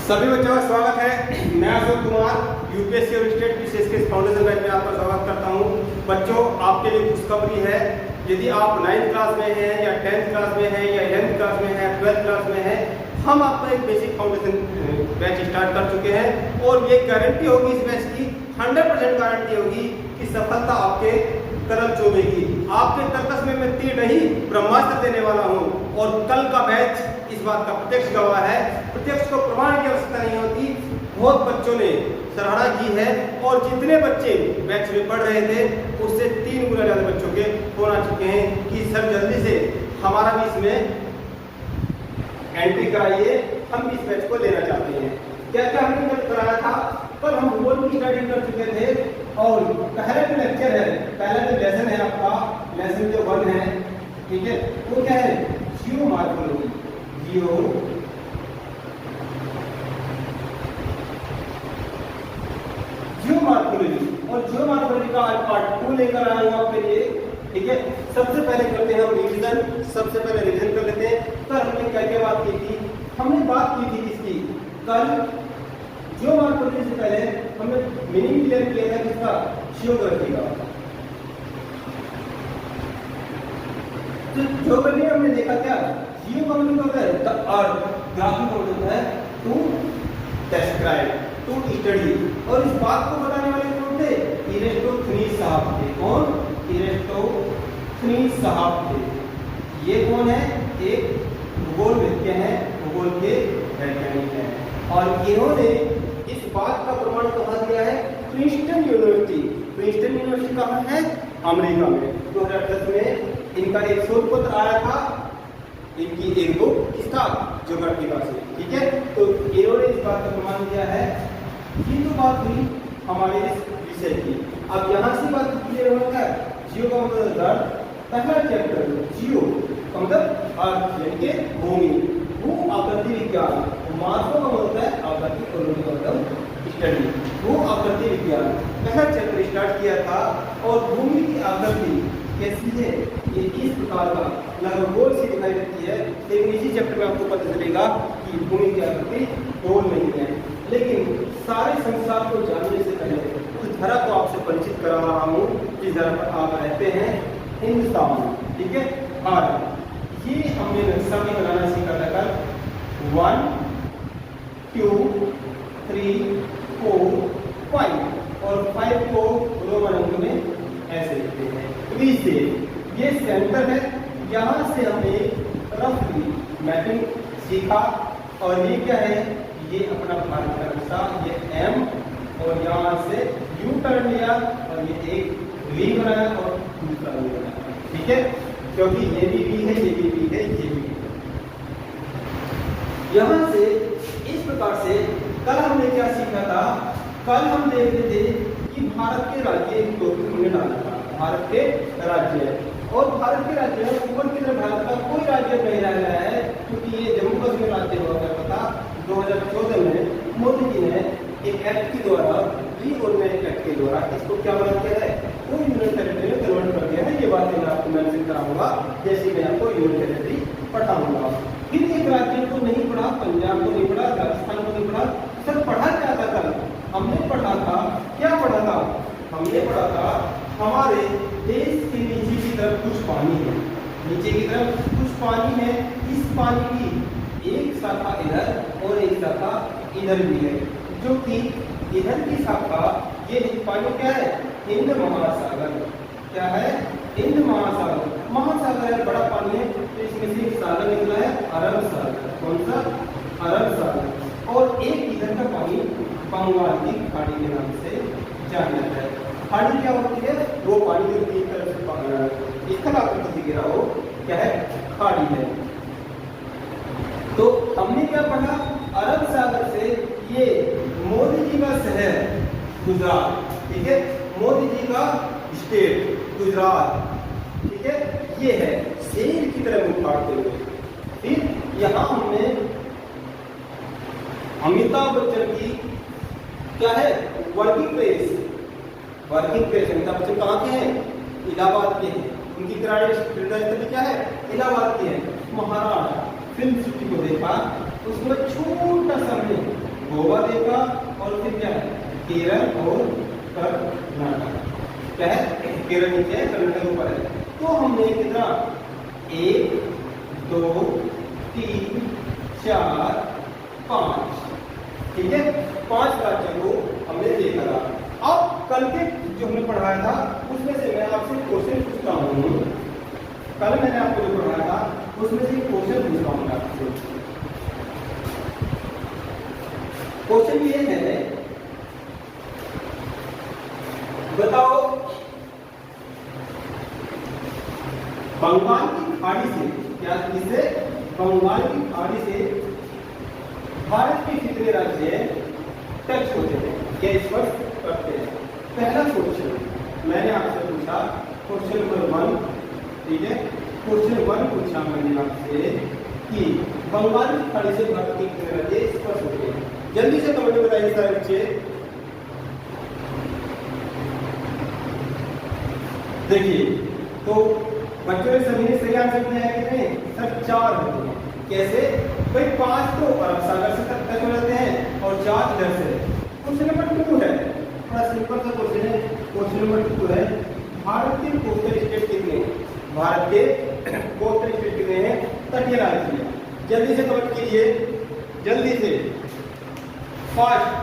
सभी बच्चों का स्वागत है। मैं अशोक कुमार यूपीएससी और स्टेट पीसीएस के फाउंडेशन बैच में आपका स्वागत करता हूं। बच्चों, आपके लिए खुशखबरी है। यदि आप 9th क्लास में हैं या 10th क्लास में हैं या 11th क्लास में हैं, 12th क्लास में हैं, हम आपका एक बेसिक फाउंडेशन बैच स्टार्ट कर चुके हैं और ये गारंटी होगी इस बैच की, 100% गारंटी होगी कि सफलता आपके कदम चूमेगी। आपके तर्कस में मैं तीर नहीं ब्रह्मास्त्र देने वाला हूँ और कल का बैच इस बात का प्रत्यक्ष गवाह है। प्रत्यक्ष को प्रमाण की आवश्यकता नहीं होती। बहुत बच्चों ने सराहना की है और जितने बच्चे बैच में पढ़ रहे थे उससे 3 गुना ज़्यादा बच्चों के फोन आ चुके हैं कि सर जल्दी से हमारा भी इसमें एंट्री कराइए, हम इस बैच को लेना चाहते हैं। क्या क्या हमने कल कराया था? कल हम भूगोल की स्टडी कर चुके थे और पहला जो लेक्चर है, पहला जो लेसन है आपका, लेसन जो 1 है, ठीक है, वो क्या है? जियोमॉर्फोलॉजी। जियोमॉर्फोलॉजी और जियोमॉर्फोलॉजी का आज पार्ट 2 लेकर आया हूं आपके लिए, ठीक है। सबसे पहले करते हैं हम रिवीजन। सबसे पहले रिवीजन कर लेते हैं। कल हमने क्या क्या बात की थी? हमने बात की थी किसकी? कल जियोमॉर्फोलॉजी से पहले हमने मीनिंग क्लियर किया था किसका? जियोग्राफी का। तो जियोग्राफी में हमने देखा क्या? जियो का मतलब होता है द अर्थ, ग्राफी का मतलब है टू डिस्क्राइब, टू स्टडी। और इस बात को बताने वाले कौन थे? इरेस्टोथनीज साहब थे। कौन? इरेस्टोथनीज साहब थे। ये कौन है? एक भूगोल विज्ञ हैं, भूगोल के वैज्ञानिक हैं और इन्होंने इस बात का प्रमाण कहाँ दिया है? Princeton university. प्रिंसटन यूनिवर्सिटी कहाँ है? अमेरिका में। 2010 में इनका एक शोध पत्र आया था, इनकी एक बुक किसका? ज्योग्राफी का से, ठीक है। तो इन्होंने इस बात का प्रमाण दिया है। ये तो बात हुई हमारे इस विषय की। अब यहाँ से बात क्लियर हो क्या? जियो का मतलब अर्थ। पहला चैप्टर जियो का मतलब अर्थ यानी कि भूमि, भू आकृति विज्ञान। मार्फो का मतलब है आकृति, मतलब स्टडी, भू आकृति विज्ञान। पहला चैप्टर स्टार्ट किया था और भूमि की आकृति कैसी है? ये इस प्रकार का लगभग गोल सी दिखाई देती है, लेकिन इसी चैप्टर में आपको पता चलेगा कि भूमि की आकृति गोल नहीं है। लेकिन सारे संसार को जानने से पहले उस धरा को आपसे परिचित करा रहा हूँ जिस धरा पर आप रहते हैं, हिंदुस्तान, ठीक है। भारत, ये हमने नक्शा भी बनाना सीखा था कल। 1 2 3 4 5 और 5 को रोमन अंक में ऐसे लिखते हैं। से ये सेंटर है, यहाँ से हमने रफली मैपिंग सीखा और ये क्या है? ये अपना भारत का नक्शा, ये M और यहाँ से U टर्न लिया और ये एक V बनाया और दूसरा V बनाया, ठीक है। क्योंकि ये भी V है, ये भी V है, ये भी V है। यहाँ से इस प्रकार से कल हमने क्या सीखा था? कल हम देख रहे थे कि भारत के राज्य एक टॉपिक हमने डाला था, भारत के राज्य। और भारत के राज्य में ऊपर की तरफ भारत का कोई राज्य नहीं रह गया है, क्योंकि ये जम्मू कश्मीर राज्य हुआ करता था। 2014 में मोदी जी ने एक एक्ट के द्वारा, रीऑर्गेनाइज एक्ट के द्वारा इसको क्या बना दिया है? कोई यूनियन टेरिटरी में कन्वर्ट कर दिया है। ये बात मैं आपको मेंशन कराऊंगा जैसे मैं आपको यूनियन टेरिटरी पढ़ाऊंगा। फिर एक राज्य को नहीं पढ़ा, पंजाब को नहीं पढ़ा, राजस्थान को नहीं पढ़ा, सर पढ़ा क्या था कल? हमने पढ़ा था, क्या पढ़ा था? हमने पढ़ा था हमारे देश के नीचे की तरफ कुछ पानी है, नीचे की तरफ कुछ पानी है। इस पानी की एक शाखा इधर और एक शाखा इधर भी है, जो कि इधर की शाखा, ये पानी क्या है? हिंद महासागर। क्या है? हिंद महासागर। महासागर है, बड़ा पानी है, तो इसमें से एक सागर निकला है, अरब सागर। कौन सा? अरब सागर। और एक इधर का पानी बंगाल की खाड़ी के नाम से जाना जाता है। खाड़ी क्या होती है? वो पानी जो तीन तरफ से इस तरह आकृति गिरा हो, क्या है? खाड़ी है। तो हमने क्या पढ़ा? अरब सागर से ये मोदी जी का शहर गुजरात, ठीक है, मोदी जी का स्टेट गुजरात, ठीक है, ये है शेर की तरह मुंह फाड़ते हुए। फिर यहाँ हमने अमिताभ बच्चन की क्या है? Working place. Working place Amitabh Bachchan कहाँ के हैं? इलाहाबाद के हैं। उनकी क्रीड़ा क्या है? इलाहाबाद की है। महाराष्ट्र फिल्म सिटी को देखा, उसमें छोटा सा गोवा देखा और फिर क्या है केरल और कर्नाटक। क्या है केरल नीचे है कर्नाटक ऊपर है। तो हमने कितना 1 2 3 4 5 ठीक है 5 राज्यों को हमने देखा था। अब कल के जो हमने पढ़ाया था उसमें से मैं आपसे क्वेश्चन पूछता हूँ। कल मैंने आपको जो पढ़ाया था उसमें से क्वेश्चन पूछ रहा हूँ आपसे। क्वेश्चन ये है बताओ बंगाल की खाड़ी से क्या किससे बंगाल की खाड़ी से भारत के कितने राज्य टच होते हैं क्या स्पर्श करते हैं। पहला क्वेश्चन मैंने आपसे पूछा क्वेश्चन नंबर 1 ठीक है क्वेश्चन 1 पूछा मैंने आपसे कि बंगाल की खाड़ी से भारत के कितने राज्य स्पर्श होते हैं। जल्दी से कमेंट में बताइए सारे बच्चे। देखिए तो बच्चों ने सभी ने सही आंसर दिया है कितने सर 4 होते हैं। कैसे भाई 5 तो अरब सागर से टच हो जाते हैं और 4 इधर से। क्वेश्चन नंबर 2 है बड़ा सिंपल सा क्वेश्चन है। क्वेश्चन नंबर 2 है भारत के कोस्टल स्टेट कितने हैं। भारत के कोस्टल स्टेट कितने हैं तटीय राज्य। जल्दी से कमेंट कीजिए जल्दी से फास्ट।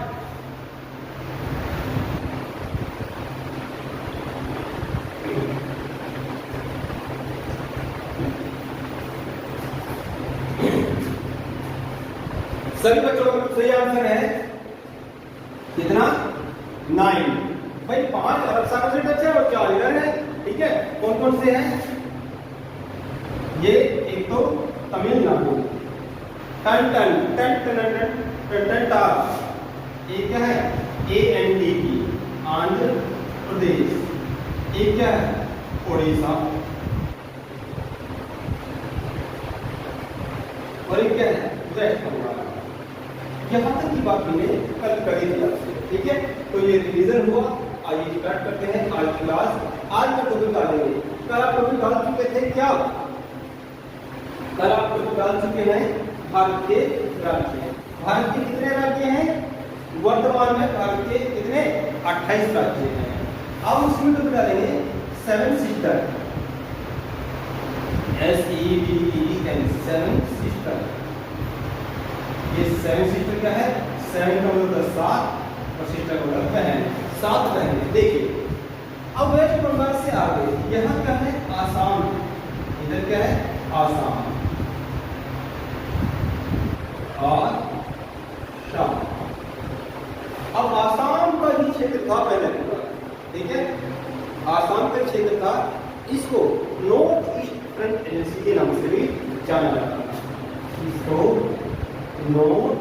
सभी बच्चों का सही आंसर है कितना 9। भाई 5 अरब सागर से टच है और 4 इधर है। ठीक है कौन कौन से हैं ये एक तो तमिलनाडु टन टन टन टन टन टन टन टा ये क्या है ANDP आंध्र प्रदेश। ये क्या है उड़ीसा और ये क्या है वेस्ट बंगाल। यहाँ तक की बात मैंने कल करी थी आपसे। ठीक है तो ये रिवीजन हुआ। आइए स्टार्ट करते हैं आज की क्लास। आज का टॉपिक डालेंगे कल आप टॉपिक डाल चुके थे क्या कल आप टॉपिक डाल चुके हैं भारत के राज्य। भारत के कितने राज्य हैं वर्तमान में भारत के कितने 28 राज्य हैं। अब उसमें टॉपिक डालेंगे 7 सिस्टर SEVEN 7 सिस्टर। ये 7 सिस्टर क्या है 7 का मतलब 7 और सिस्टर का मतलब बहन 7 बहनें। देखिए अब वेस्ट बंगाल से आगे यहाँ क्या है आसाम। इधर क्या है आसाम और शाम। अब आसाम का ही क्षेत्र था पहले पूरा। ठीक है आसाम का क्षेत्र था इसको नॉर्थ ईस्ट फ्रंट एजेंसी के नाम से भी जाना जाता था। इसको नॉर्थ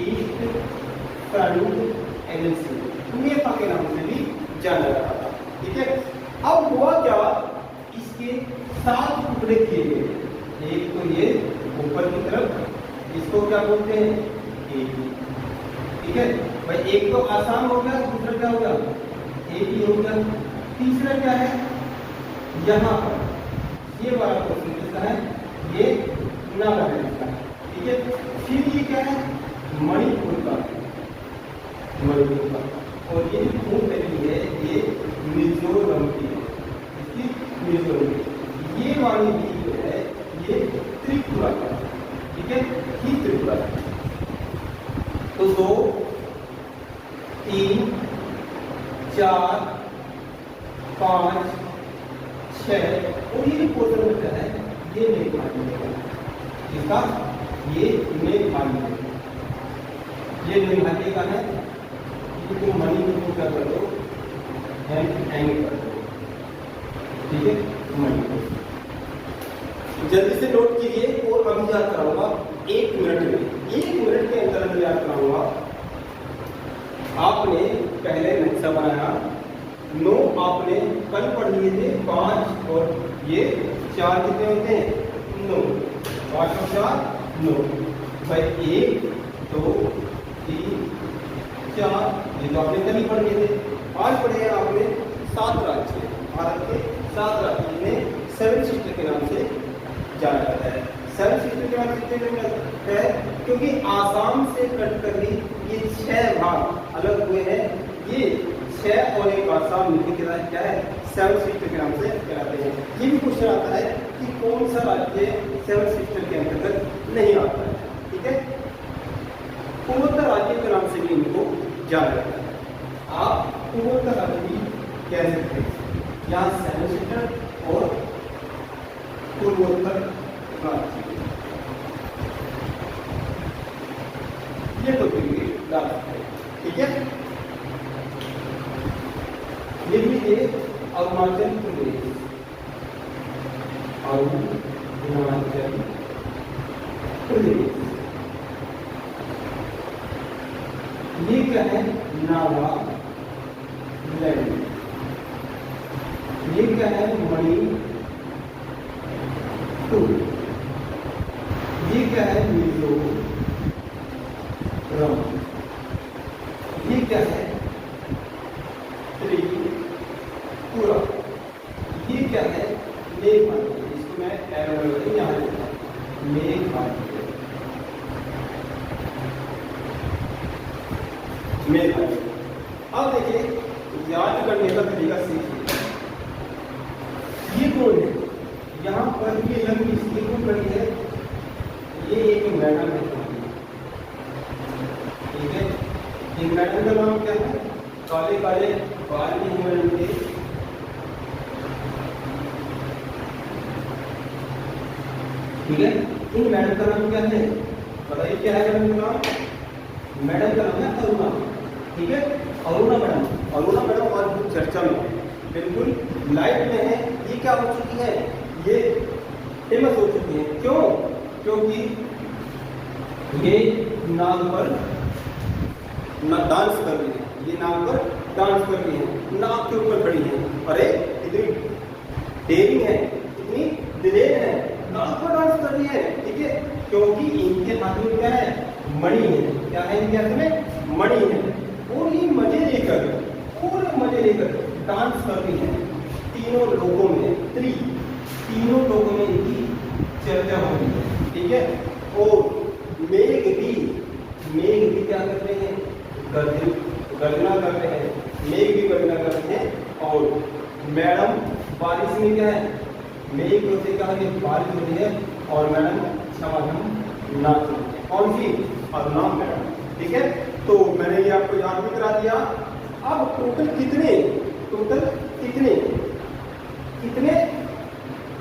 ईस्ट फ्रंट एजेंसी नेफा के नाम से भी जाना जाता था। ठीक है अब हुआ क्या इसके 7 टुकड़े किए गए। एक तो ये ऊपर की तरफ इसको क्या बोलते हैं AP। ठीक है भाई एक तो आसाम हो गया दूसरा क्या हो गया AP हो गया। तीसरा क्या है यहाँ पर ये वाला क्वेश्चन किसका है ये नागालैंड का। ठीक है फिर ये क्या है मणिपुर का मणिपुर का और ये जो नदी है ये मिजोरम की है। इसकी मिजोरम की ये वाली भी जो है ये त्रिपुरा का। ठीक है ये त्रिपुरा तो 2 3 4 5 6 और ये पोर्शन होता है ये मेघालय इसका ये मेघालय ये मेघालय का है। तो मणिपुर को क्या कर दो हैंग कर दो। ठीक है मणिपुर जल्दी से नोट कीजिए और अभी याद कराऊंगा 1 मिनट में 1 मिनट के अंदर याद कराऊंगा। आपने पहले नक्शा बनाया 9 आपने कल पढ़ लिए थे 5 और ये 4 कितने होते हैं 9 5 और 4 9 भाई 1 2 3 4 ये तो आपने कल ही पढ़ लिए थे। आज पढ़े आपने 7 राज्य भारत के 7 राज्य में 7 सिस्टर के नाम से जाना जाता है। सेवन सिस्टर के नाम से क्यों है? क्योंकि आसाम से कट कर ही ये 6 भाग अलग हुए हैं। ये 6 और एक आसाम मिलकर क्या है? सेवन सिस्टर के नाम से कहलाते हैं। ये भी क्वेश्चन आता है कि कौन सा राज्य सेवन सिस्टर के अंतर्गत नहीं आता है। ठीक है, पूर्वोत्तर राज्य के नाम से भी इनको जाना जाता है। आप पूर्वोत्तर राज्य भी कह सकते हैं, यहाँ सेवन सिस्टर और पूर्वोत्तर राज्य, ये तो ठीक है। ये भी एक अरुणाचल प्रदेश, अरुणाचल प्रदेश, ये क्या है? नागालैंड, ये क्या है? मणिपुर, ये क्या है? मिजोरम, ये क्या है? त्रिपुरा, ये क्या है? मेघालय, इसको मैं एरो यहाँ लिखता हूँ, मेघालय, मेघालय। अब देखिए, याद करने का तरीका सीखिए। ये कौन है? यहाँ पर ये लंबी सी कौन खड़ी है? ये एक मैडम है, ठीक है। इन मैडम का नाम क्या है? काले काले बाल भी हैं मैडम के, ठीक है। इन मैडम का नाम क्या है? बताइए क्या है मैडम का नाम? मैडम का नाम है अरुणा, ठीक है। अरुणा मैडम, अरुणा मैडम आज चर्चा में बिल्कुल लाइव में है। ये क्या हो चुकी है? ये फेमस हो चुकी है। क्यों? क्योंकि ये नाग पर डांस कर रही है, ये नाग पर डांस कर रही है, नाग के ऊपर खड़ी है। अरे इतनी डेयरिंग है, इतनी दिलेर है, नाग पर डांस कर रही है, ठीक है। क्योंकि इनके हाथ में क्या है? मणि है। क्या है इनके हाथ में? मणि है। और ये मजे लेकर, पूरे मजे लेकर डांस कर रही है। तीनों लोगों में, तीनों लोगों में इनकी चर्चा हो रही है, ठीक है। और मेघ भी क्या कर रहे हैं? गर्जना कर रहे हैं, मेघ भी गर्जना कर रहे हैं। और मैडम बारिश में क्या है? मेघ होते कहा कि बारिश होती है और मैडम समाधान नाच रही है। कौन सी? अरुणा मैडम, ठीक है। तो मैंने ये आपको याद भी करा दिया। अब टोटल कितने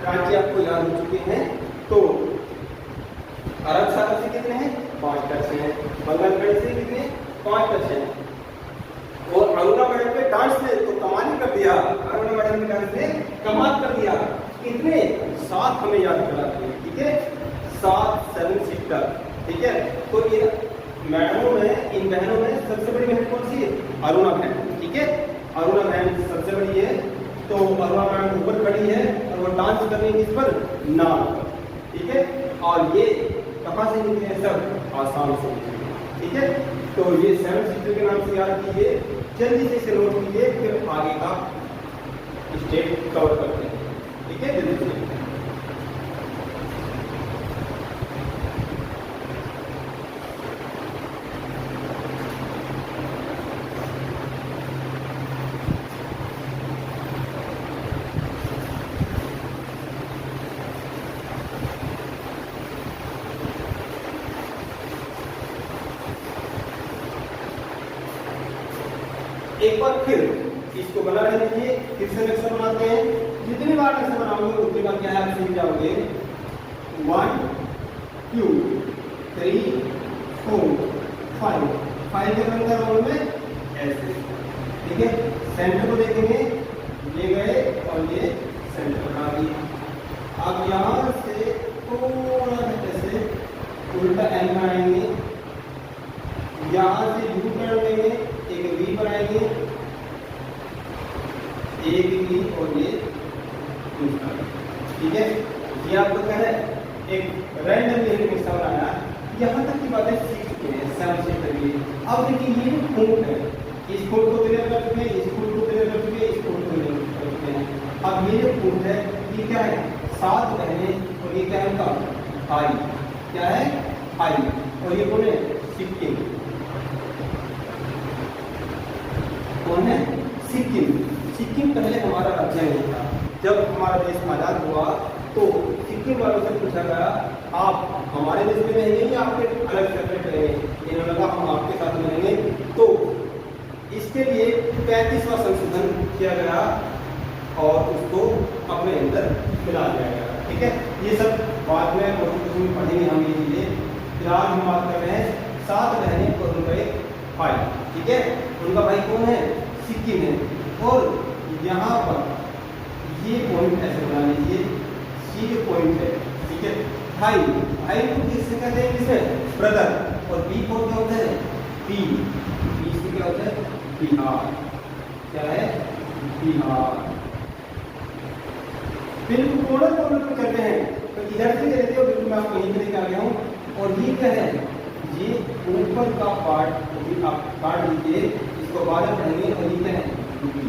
राज्य आपको याद हो चुके हैं? तो अरब सागर से कितने हैं? 5 टच हैं। बंगाल से कितने? 5 टच हैं। और अरुणा मैडम पे डांस ने तो कमाल ही कर दिया। अरुणा मैडम के डांस ने कमाल कर दिया। कितने? 7 हमें याद कराते हैं, ठीक है। 7 7 सिस्टर, ठीक है। तो ये मैडमों में, इन बहनों में सबसे बड़ी बहन कौन सी है? अरुणा बहन, ठीक है। अरुणा बहन सबसे बड़ी है। तो अरुणा मैडम ऊपर खड़ी है और वो डांस कर रही है इस पर, नाग पर, ठीक है। और ये कहाँ से निकले हैं? सब आसाम से, ठीक है। तो ये 7 सिस्टर के नाम से याद कीजिए, जल्दी से इसे नोट कीजिए, फिर आगे का स्टेप कवर करते हैं, ठीक है। जल्दी से एक बार फिर इसको बना रहने दीजिए, फिर से नक्शा बनाते हैं। जितनी बार नक्शा बनाओगे उतनी बार क्या है? आप सीख जाओगे। 1 2 3 4 5 के अंदर रोल में ऐसे, ठीक है। सेंटर को देखेंगे, ये गए और ये सेंटर बना दिया। अब यहाँ से थोड़ा सा ऐसे उल्टा एल बनाएंगे, यहाँ से यू टर्न लेंगे, एक वी बनाएंगे, एक वी और ये दूसरा, ठीक है। ये आपको क्या है? एक रैंडम हिस्सा बनाया। यहाँ तक की बातें सीख चुके हैं 7 सिस्टर की। अब देखिए ये फूट है, इस फूट को क्लियर कर चुके हैं, इस फूट को क्लियर कर चुके हैं, इस फूट को क्लियर कर चुके हैं। अब ये जो फूट है ये क्या है? 7 बहनें और ये क्या है? उनका आई, क्या है आई, और ये कौन है सिक्किम, कौन है सिक्किम। सिक्किम पहले हमारा राज्य नहीं था। जब हमारा देश आजाद हुआ तो सिक्किम वालों से पूछा गया आप हमारे देश में रहेंगे या आपके अलग सेपरेट रहेंगे। इन्होंने कहा हम आपके साथ में रहेंगे। तो इसके लिए 35वां संशोधन किया गया और उसको अपने अंदर मिला दिया गया। ठीक है, ये सब बाद में कॉन्स्टिट्यूशन में पढ़ेंगे हम ये चीजें। फिलहाल हम बात कर रहे हैं 7 बहनें और उनका एक भाई। ठीक है, उनका भाई कौन है सिक्किम है। और यहाँ पर ये पॉइंट ऐसे बना लीजिए, ये पॉइंट है। ठीक है, भाई भाई को किससे कहते हैं, किसे ब्रदर। और बी को क्या होता है बी, बी से क्या होता है बिहार, क्या है बिहार। बिल्कुल कॉर्नर कॉर्नर पे करते हैं तो इधर से कहते हो बिल्कुल मैं आपको यहीं पे लेके आ गया हूँ। और ये क्या है, ये ऊपर का पार्ट भी आप काट लीजिए, इसको बाद में पढ़ेंगे। और ये क्या है यूपी।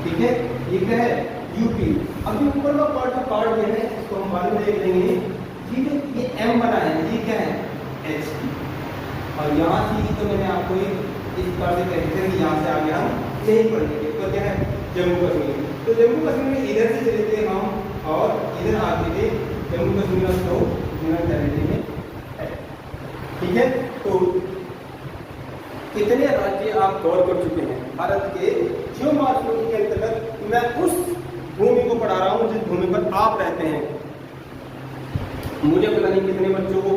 ठीक है, ये क्या है यूपी। अब ये ऊपर का पार्ट जो काट दिया है इसको हम बाद में देख लेंगे। ये एम बना है, ये क्या है एच। और यहाँ से तो मैंने आपको इस बार से कहते हैं कि यहाँ से आगे हम नहीं पढ़ेंगे। तो क्या है जम्मू कश्मीर। तो जम्मू कश्मीर में इधर से चले थे हम और इधर आते थे। जम्मू कश्मीर तो यूनियन टेरिटरी में है। ठीक है, तो कितने राज्य आप कवर कर चुके हैं भारत के जियोमॉर्फोलॉजी के अंतर्गत। मैं उस भूमि को पढ़ा रहा हूँ जिस भूमि पर आप रहते हैं। मुझे पता नहीं कितने बच्चों को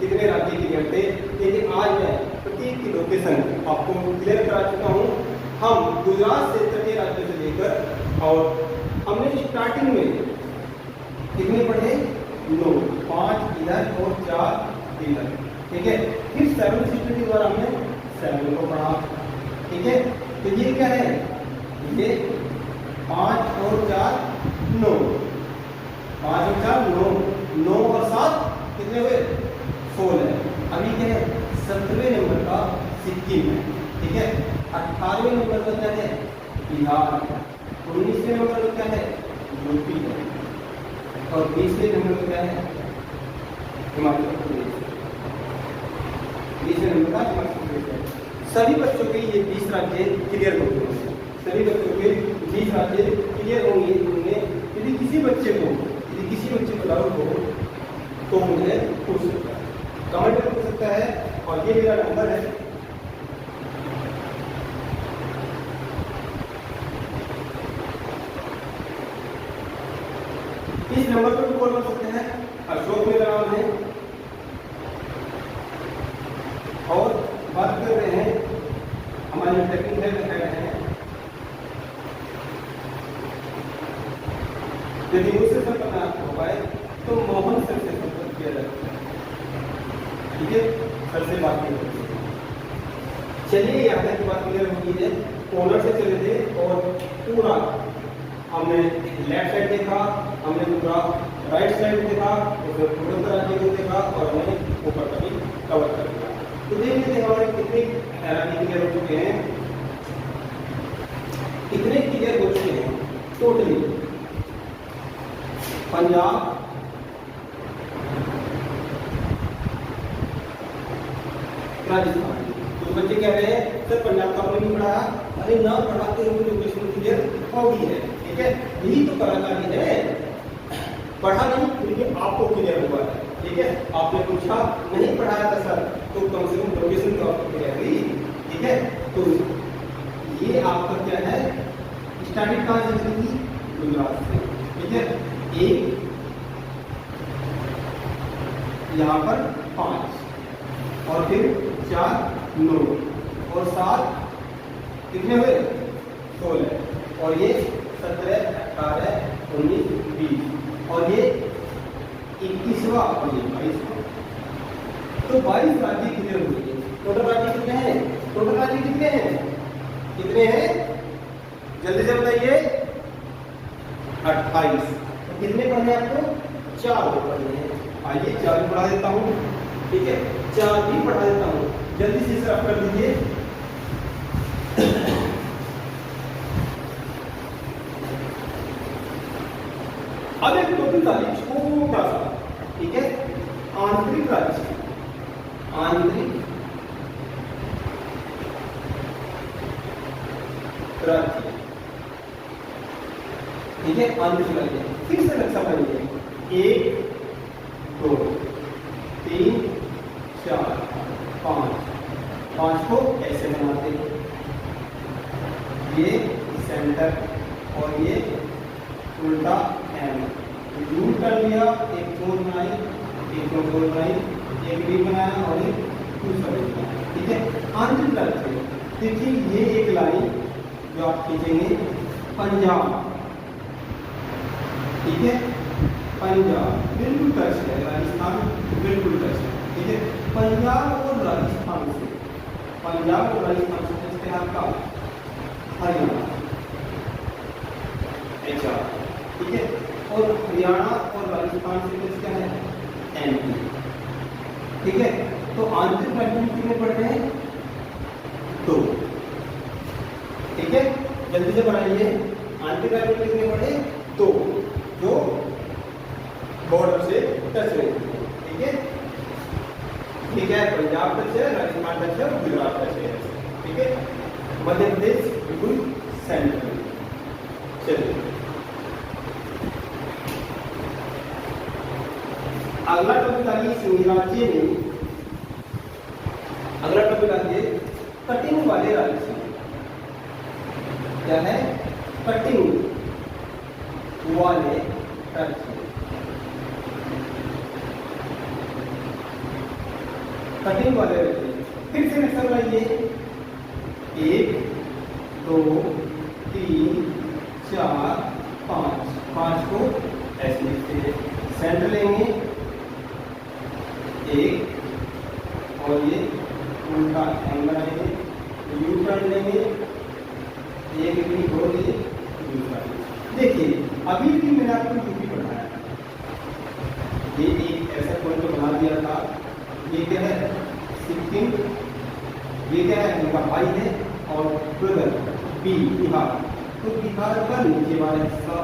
कितने राज्य की थे, लेकिन आज मैं प्रत्येक की लोकेशन आपको क्लियर करा चुका हूँ। हम गुजरात से तटीय राज्यों से लेकर, और हमने स्टार्टिंग में कितने पढ़े 9, 5 इधर और 4 इधर। ठीक है, फिर 7 सिस्टम के द्वारा हमने 7 को पढ़ा। ठीक है, तो ये क्या है, ये 5 और 4 9, 5 और 4 9, 9 और 7 कितने हुए 16। अभी क्या है 17वें नंबर का सिक्किम है। ठीक है, 18वें नंबर का क्या है बिहार, 19वें नंबर का क्या है यूपी है, और 20वें नंबर का क्या है हिमाचल प्रदेश। 20वें नंबर का हिमाचल प्रदेश है। सभी बच्चों के ये 20 राज्य क्लियर होंगे, सभी बच्चों के 20 राज्य क्लियर होंगे। यदि किसी बच्चे को डाउट हो तो मुझे पूछ सकता है, कमेंट में पूछ सकता है। और ये मेरा नंबर है, इस नंबर पर भी कॉल कर सकते हैं। अशोक मेरा नाम है। और बात कर रहे हैं हमारे टेक्निकल हेड हैं, यदि मुझसे संपर्क ना हो पाए तो मोहन सर से संपर्क किया जाता है। ठीक है, सर से बात नहीं होती। चलिए यहाँ तक की बात क्लियर हो गई है। कॉर्नर से चले थे और पूरा हमने लेफ्ट साइड देखा, हमने पूरा राइट साइड देखा, उसमें पूर्वोत्तर राज्य को देखा और हमने ऊपर का भी कवर कर दिया। तो देख लेते हैं हमारे कितने क्लियर हो चुके हैं, कितने क्लियर हो चुके हैं टोटली। पंजाब, राजस्थान। तो बच्चे कह रहे हैं सर पंजाब का आपने नहीं पढ़ाया। अरे ना पढ़ाते हुए लोकेशन क्लियर होगी है। ठीक है, यही तो कलाकारी है, पढ़ा नहीं फिर भी आपको क्लियर हुआ है। ठीक है, आपने पूछा नहीं पढ़ाया था सर तो कम से कम लोकेशन तो आपको क्लियर हुई। ठीक है, तो ये आपका क्या है स्टार्टिंग कहाँ से करेगी गुजरात से। ठीक है, एक यहाँ पर 5 और फिर 4 9 और 7 कितने हुए 16 और ये 17 18 19 20 और ये 21वां और ये 22वां। तो 22 राज्य क्लियर हो गए। टोटल राज्य कितने हैं, टोटल राज्य कितने हैं, कितने हैं जल्दी से बताइए 28। तो कितने पढ़ने आपको 4 पढ़ने हैं। आइए 4 भी पढ़ा देता हूँ। ठीक है, 4 भी पढ़ा देता हूँ, जल्दी से इसे आप कर दीजिए। अब एक टॉपिक आ छोटा सा ठीक है, अंत चलाइए, फिर से नक्शा बनाइए, 1 2 3 4 5, 5 को ऐसे बनाते हैं, ये सेंटर और ये उल्टा एम, यूज कर लिया, एक फोर बनाई, एक फोर बनाई, एक डी बनाया और एक दूसरा बनाया, ठीक है। अंत तक देखिए ये एक लाइन जो आप खींचेंगे पंजाब, ठीक है, पंजाब बिल्कुल टच है, राजस्थान बिल्कुल टच है, ठीक है। पंजाब और राजस्थान से, पंजाब और राजस्थान से टच है आपका हरियाणा, अच्छा, ठीक है, और हरियाणा और राजस्थान से टच क्या है, एमपी, ठीक है। तो आंतरिक मैग्नेट कितने पड़ते हैं, 2, ठीक है, जल्दी से बनाइए, आंतरिक मैग्नेट कितने पड़े, 2, जो बॉर्डर से टच रहती है, ठीक है, ठीक है, पंजाब टच है, राजस्थान टच है, गुजरात टच है, ठीक है, मध्य प्रदेश बिल्कुल सेंट्रल। चलिए अगला टॉपिक आइए संघराज्य में, अगला टॉपिक आइए कटिंग वाले राज्य, क्या है, कटिंग वाले राज्य, कटिंग वाले राज्य, फिर से नक्शा बनाइए, 1 2 3 4 5, 5 को ऐसे लिखते हैं, सेंटर लेंगे, 1 और ये उल्टा एंगल बनाएंगे, यू टर्न लेंगे, एक भी हो लिए दूसरा। देखिए अभी भी मैंने आपको यूपी पढ़ाया, ये एक ऐसा पॉइंट बना दिया था, ये क्या है, सिक्किम, ये क्या है, इनका भाई है, और ब्रदर बी बिहार, तो बिहार का नीचे वाला हिस्सा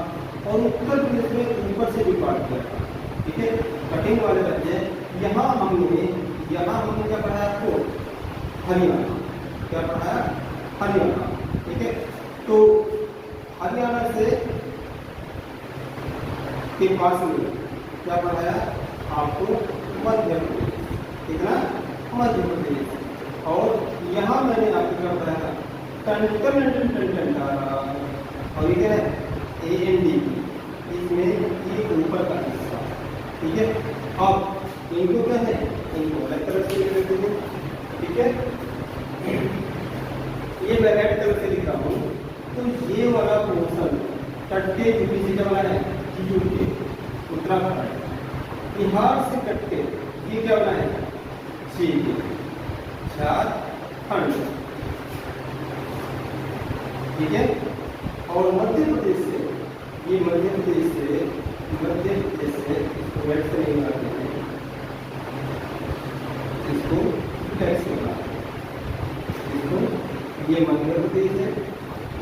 और उत्तर प्रदेश में ऊपर से भी काट दिया, ठीक है, कटिंग वाले राज्य। यहाँ हमने क्या पढ़ाया आपको, हरियाणा, क्या पढ़ाया, हरियाणा, ठीक है। तो हरियाणा से के पास में क्या पढ़ाया आपको, मध्य प्रदेश, ठीक है, मध्य प्रदेश, और यहाँ मैंने आपको क्या पढ़ाया, और ये क्या है, AND, इसमें ये ऊपर का हिस्सा, ठीक है। अब इनको क्या है, इनको अलग तरफ से लिख देते हैं, ठीक है, ये मैं रेड कलर से लिख रहा हूँ, तो ये वाला पोर्शन कट के यूपी से क्या बना है, यूपी उत्तराखंड, बिहार से कट के ये क्या बना है, झारखंड, ठीक है, और मध्य प्रदेश से, ये मध्य प्रदेश से इसको रेड से नहीं बनाते हैं, इसको टैक्स बना, इसको, ये मध्य प्रदेश है,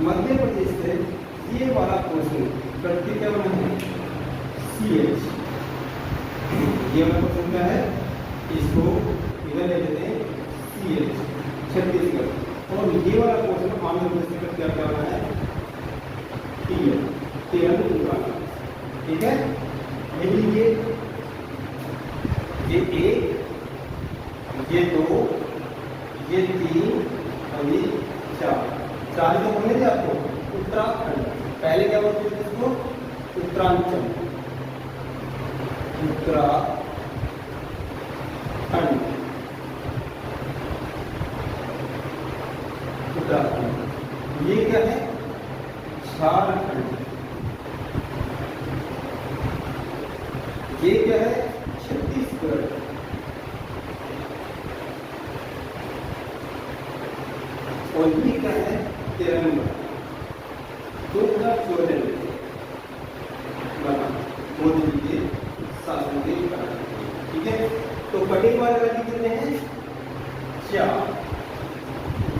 मध्य प्रदेश से ये वाला पोर्शन करके क्या बना है, CH, ये वाला पोर्शन क्या है, इसको इधर ले लेते हैं CH, छत्तीसगढ़, और ये वाला पोर्शन आंध्र प्रदेश का क्या बना है, TL, उत्तराखंड, ठीक है। यही ये 1, ये 2, ये 3 और ये 4 तो बोलने थे आपको, उत्तराखंड, पहले क्या बोलते थे इसको, उत्तरांचल, उत्तराखंड, उत्तराखंड, ये क्या है, झारखंड, ये क्या है, छत्तीसगढ़, और ये क्या है, तेलंगाना, 2014 बना मोदी जी के शासन के कारण, ठीक है। तो कटिंग वाले राज्य कितने हैं, 4,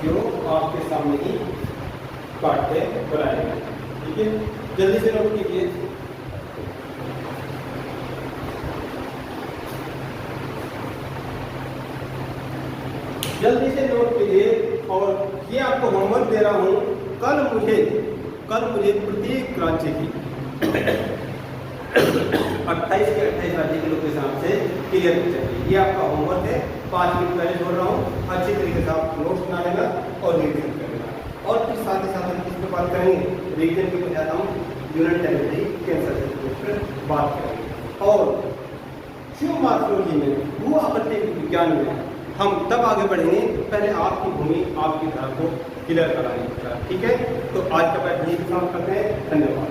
जो आपके सामने ही काट के बनाए गए, ठीक है। जल्दी से नोट कीजिए, जल्दी से नोट कीजिए, और ये आपको होमवर्क दे रहा हूँ, कल मुझे प्रत्येक राज्य की 28 के 28 राज्य के लोग के हिसाब से क्लियर हो चाहिए। ये आपका होमवर्क है, 5 मिनट पहले छोड़ रहा हूँ, अच्छी तरीके से आप नोट्स बना लेना और रिविजन कर लेना। और फिर साथ ही साथ हम किस पर बात करेंगे, रिविजन के बजाय हम यूनिट टेरिटरी कैंसर पर बात करेंगे। और शिव मार्कोलॉजी में, भू आपत्ति विज्ञान में हम तब आगे बढ़ेंगे, पहले आपकी भूमि आपकी घर को क्लियर कराएंगे। ठीक है, तो आज का बैठ यही समाप्त करते हैं। धन्यवाद।